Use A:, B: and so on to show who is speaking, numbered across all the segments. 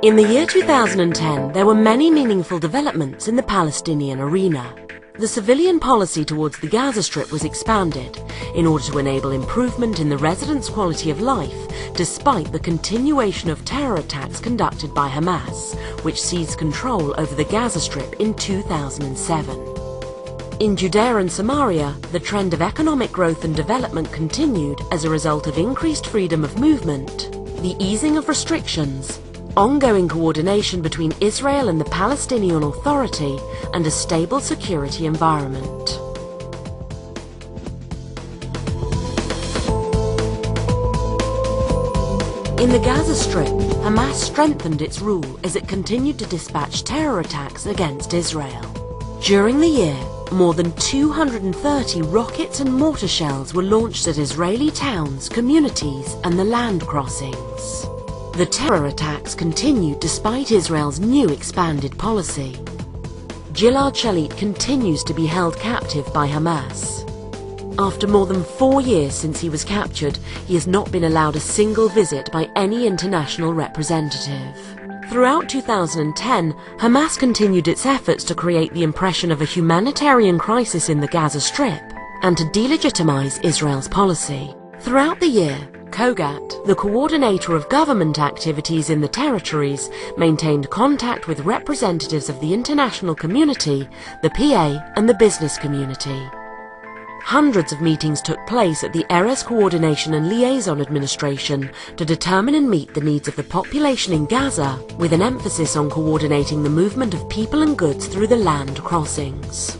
A: In the year 2010, there were many meaningful developments in the Palestinian arena. The civilian policy towards the Gaza Strip was expanded in order to enable improvement in the residents' quality of life, despite the continuation of terror attacks conducted by Hamas, which seized control over the Gaza Strip in 2007. In Judea and Samaria, the trend of economic growth and development continued as a result of increased freedom of movement, the easing of restrictions, ongoing coordination between Israel and the Palestinian Authority, and a stable security environment. In the Gaza Strip, Hamas strengthened its rule as it continued to dispatch terror attacks against Israel. During the year, more than 230 rockets and mortar shells were launched at Israeli towns, communities, and the land crossings. The terror attacks continued despite Israel's new expanded policy. Gilad Shalit continues to be held captive by Hamas. After more than 4 years since he was captured, he has not been allowed a single visit by any international representative. Throughout 2010, Hamas continued its efforts to create the impression of a humanitarian crisis in the Gaza Strip and to delegitimize Israel's policy. Throughout the year, COGAT, the coordinator of government activities in the territories, maintained contact with representatives of the international community, the PA, and the business community. Hundreds of meetings took place at the Erez Coordination and Liaison Administration to determine and meet the needs of the population in Gaza, with an emphasis on coordinating the movement of people and goods through the land crossings.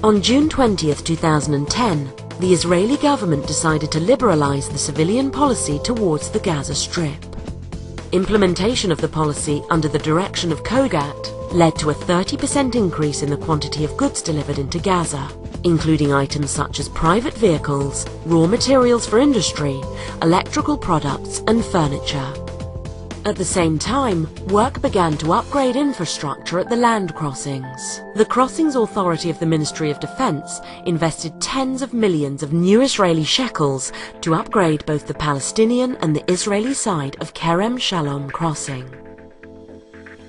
A: On June 20, 2010, the Israeli government decided to liberalize the civilian policy towards the Gaza Strip. Implementation of the policy under the direction of COGAT led to a 30% increase in the quantity of goods delivered into Gaza, including items such as private vehicles, raw materials for industry, electrical products, and furniture. At the same time, work began to upgrade infrastructure at the land crossings. The Crossings Authority of the Ministry of Defense invested tens of millions of new Israeli shekels to upgrade both the Palestinian and the Israeli side of Kerem Shalom crossing.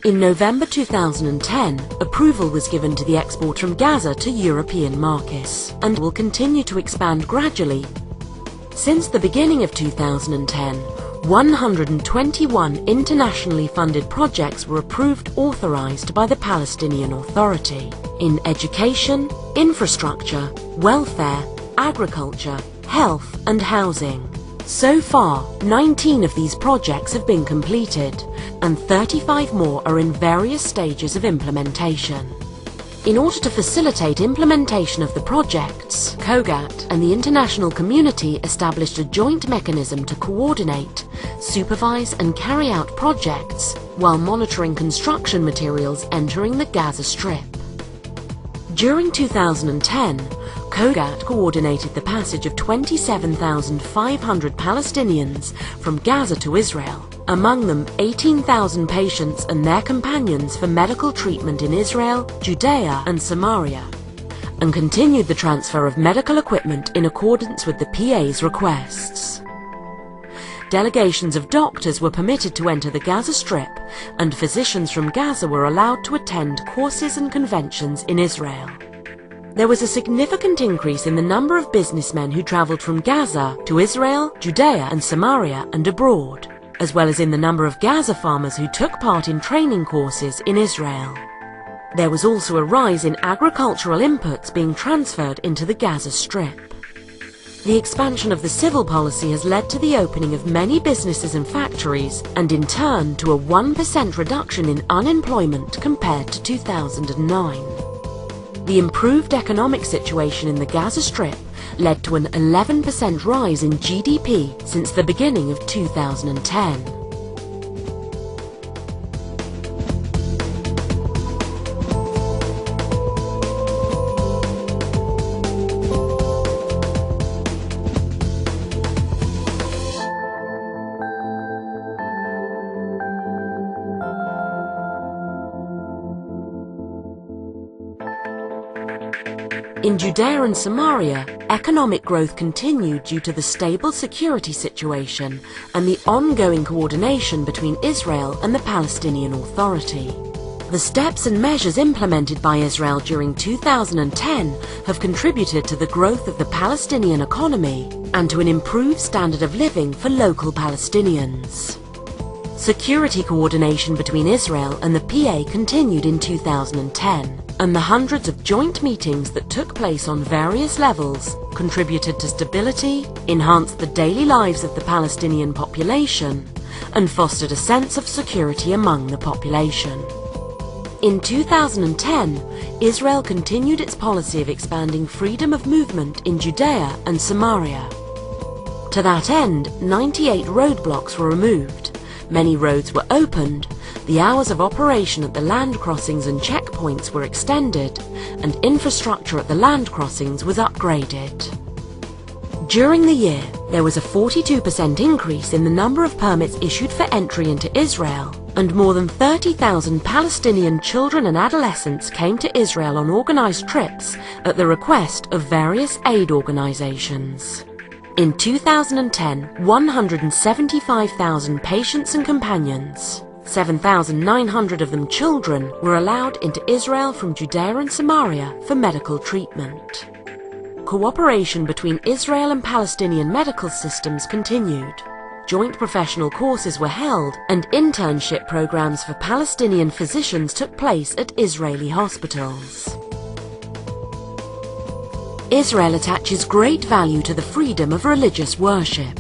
A: In November 2010, approval was given to the export from Gaza to European markets and will continue to expand gradually. Since the beginning of 2010, 121 internationally funded projects were approved authorized by the Palestinian Authority in education, infrastructure, welfare, agriculture, health, and housing. So far, 19 of these projects have been completed, and 35 more are in various stages of implementation. In order to facilitate implementation of the projects, COGAT and the international community established a joint mechanism to coordinate, supervise and carry out projects while monitoring construction materials entering the Gaza Strip. During 2010, COGAT coordinated the passage of 27,500 Palestinians from Gaza to Israel, among them 18,000 patients and their companions for medical treatment in Israel, Judea and Samaria, and continued the transfer of medical equipment in accordance with the PA's requests. Delegations of doctors were permitted to enter the Gaza Strip, and physicians from Gaza were allowed to attend courses and conventions in Israel. There was a significant increase in the number of businessmen who traveled from Gaza to Israel, Judea and Samaria and abroad, as well as in the number of Gaza farmers who took part in training courses in Israel. There was also a rise in agricultural inputs being transferred into the Gaza Strip. The expansion of the civil policy has led to the opening of many businesses and factories, and in turn to a 1% reduction in unemployment compared to 2009. The improved economic situation in the Gaza Strip led to an 11% rise in GDP since the beginning of 2010. In Judea and Samaria, economic growth continued due to the stable security situation and the ongoing coordination between Israel and the Palestinian Authority. The steps and measures implemented by Israel during 2010 have contributed to the growth of the Palestinian economy and to an improved standard of living for local Palestinians. Security coordination between Israel and the PA continued in 2010, and the hundreds of joint meetings that took place on various levels contributed to stability, enhanced the daily lives of the Palestinian population, and fostered a sense of security among the population. In 2010, Israel continued its policy of expanding freedom of movement in Judea and Samaria. To that end, 98 roadblocks were removed, many roads were opened, the hours of operation at the land crossings and checkpoints were extended, and infrastructure at the land crossings was upgraded. During the year, there was a 42% increase in the number of permits issued for entry into Israel, and more than 30,000 Palestinian children and adolescents came to Israel on organized trips at the request of various aid organizations. In 2010, 175,000 patients and companions, 7,900 of them children, were allowed into Israel from Judea and Samaria for medical treatment. Cooperation between Israel and Palestinian medical systems continued. Joint professional courses were held and internship programs for Palestinian physicians took place at Israeli hospitals. Israel attaches great value to the freedom of religious worship.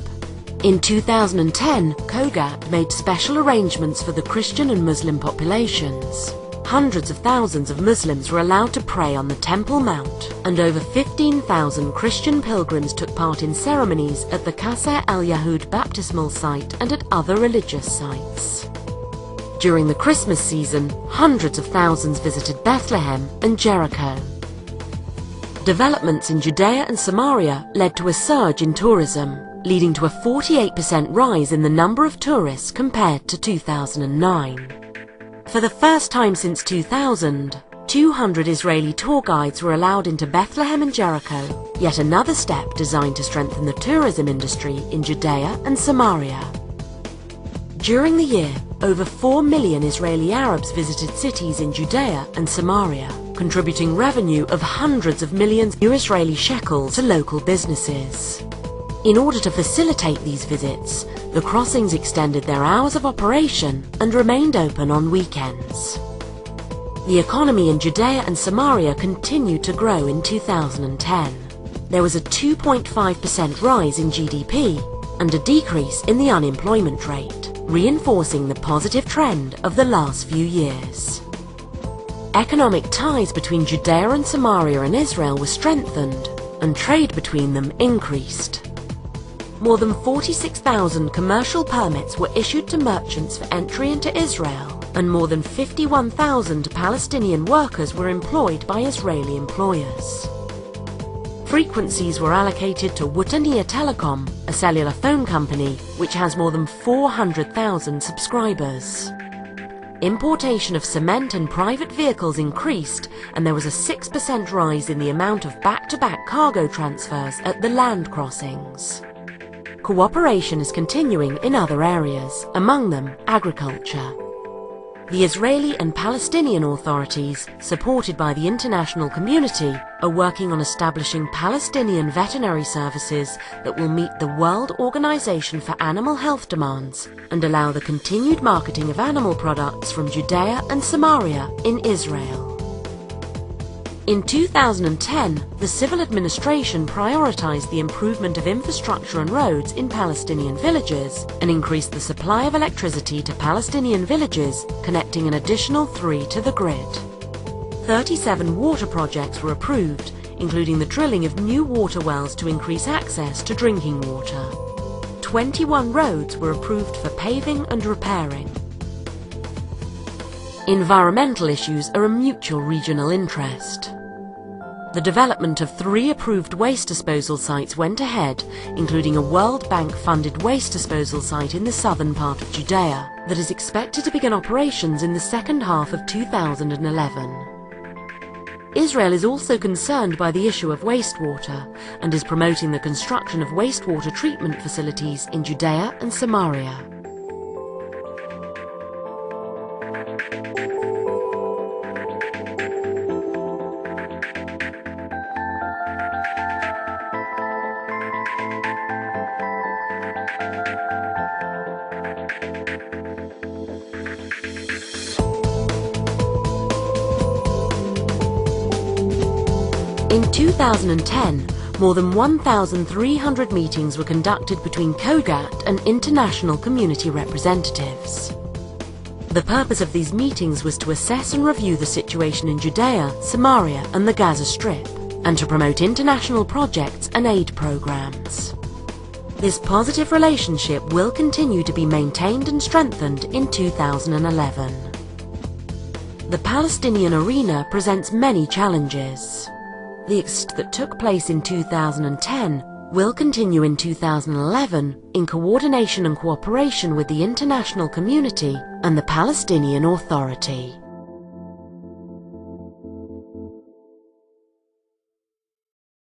A: In 2010, COGAT made special arrangements for the Christian and Muslim populations. Hundreds of thousands of Muslims were allowed to pray on the Temple Mount, and over 15,000 Christian pilgrims took part in ceremonies at the Qasr al-Yahud baptismal site and at other religious sites. During the Christmas season, hundreds of thousands visited Bethlehem and Jericho. Developments in Judea and Samaria led to a surge in tourism, leading to a 48% rise in the number of tourists compared to 2009. For the first time since 2000, 200 Israeli tour guides were allowed into Bethlehem and Jericho, yet another step designed to strengthen the tourism industry in Judea and Samaria. During the year, over 4 million Israeli Arabs visited cities in Judea and Samaria, contributing revenue of hundreds of millions of Israeli shekels to local businesses. In order to facilitate these visits, the crossings extended their hours of operation and remained open on weekends. The economy in Judea and Samaria continued to grow in 2010. There was a 2.5% rise in GDP and a decrease in the unemployment rate, reinforcing the positive trend of the last few years. Economic ties between Judea and Samaria and Israel were strengthened, and trade between them increased. More than 46,000 commercial permits were issued to merchants for entry into Israel, and more than 51,000 Palestinian workers were employed by Israeli employers. Frequencies were allocated to Wataniya Telecom, a cellular phone company which has more than 400,000 subscribers. Importation of cement and private vehicles increased, and there was a 6% rise in the amount of back-to-back cargo transfers at the land crossings. Cooperation is continuing in other areas, among them agriculture. The Israeli and Palestinian authorities, supported by the international community, are working on establishing Palestinian veterinary services that will meet the World Organization for Animal Health demands and allow the continued marketing of animal products from Judea and Samaria in Israel. In 2010, the civil administration prioritized the improvement of infrastructure and roads in Palestinian villages and increased the supply of electricity to Palestinian villages, connecting an additional 3 to the grid. 37 water projects were approved, including the drilling of new water wells to increase access to drinking water. 21 roads were approved for paving and repairing. Environmental issues are a mutual regional interest. The development of 3 approved waste disposal sites went ahead, including a World Bank-funded waste disposal site in the southern part of Judea that is expected to begin operations in the second half of 2011. Israel is also concerned by the issue of wastewater and is promoting the construction of wastewater treatment facilities in Judea and Samaria. In 2010, more than 1,300 meetings were conducted between COGAT and international community representatives. The purpose of these meetings was to assess and review the situation in Judea, Samaria and the Gaza Strip, and to promote international projects and aid programs. This positive relationship will continue to be maintained and strengthened in 2011. The Palestinian arena presents many challenges. The exit that took place in 2010 will continue in 2011 in coordination and cooperation with the international community and the Palestinian Authority.